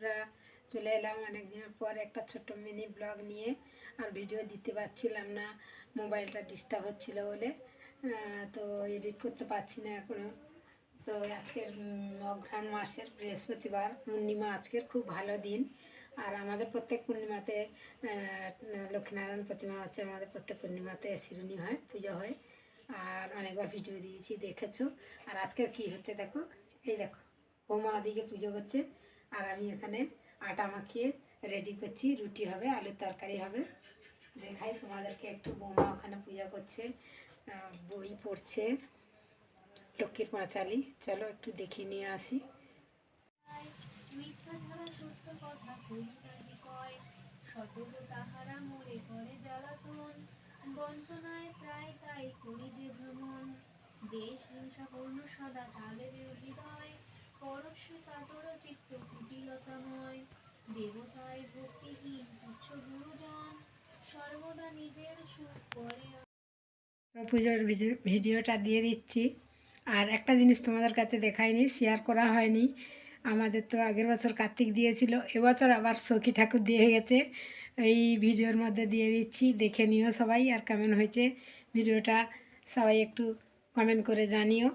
আমরা চলে এলাম অনেক দিনের পর একটা ছোট্ট মিনি ব্লগ নিয়ে। আর ভিডিও দিতে পারছিলাম না, মোবাইলটা ডিস্টার্ব হচ্ছিল বলে। তো এডিট করতে পারছি না এখনও। তো আজকের অঘ্রাণ মাসের বৃহস্পতিবার পূর্ণিমা, আজকের খুব ভালো দিন। আর আমাদের প্রত্যেক পূর্ণিমাতে লক্ষ্মীনারায়ণ প্রতিমা আছে, আমাদের প্রত্যেক পূর্ণিমাতে শিরুনি হয়, পুজো হয়। আর অনেকবার ভিডিও দিয়েছি, দেখেছো। আর আজকের কি হচ্ছে দেখো, এই দেখো বৌমা ওদিকে পুজো করছে আর আমি এখানে আটা মাখিয়ে রেডি করছি। রুটি হবে, আলুর তরকারি হবে। দেখাই তোমাদেরকে একটু। বৌমা ওখানে পূজা করছে, বই পড়ছে, লক্ষ্মীর পাঁচালি। চলো একটু দেখিয়ে নিয়ে আসি। মিথ্যা ছাড়া সত্য কথা কবিতাটি কয়, শতক তাহারা মোরে করে জ্বালাতন, বঞ্চনায় প্রায় তাই করি যে ভ্রমণ। দেশ হিংসাপূর্ণ সদা তাদের হৃদয়, পরশু কাতর চিত্ত কুটিলতাময়। দেবতায় ভক্তিহীন তুচ্ছ গুরুজন, সর্বদা নিজের সুখ করে। পুজোর ভিডিওটা দিয়ে দিচ্ছি। আর একটা জিনিস তোমাদের কাছে দেখায়নি, শেয়ার করা হয়নি। আমাদের তো আগের বছর কার্তিক দিয়েছিল, এবছর আবার সখী ঠাকুর দিয়ে গেছে। এই ভিডিওর মধ্যে দিয়ে দিচ্ছি, দেখে নিও সবাই। আর কেমন হয়েছে ভিডিওটা সবাই একটু কমেন্ট করে জানিও।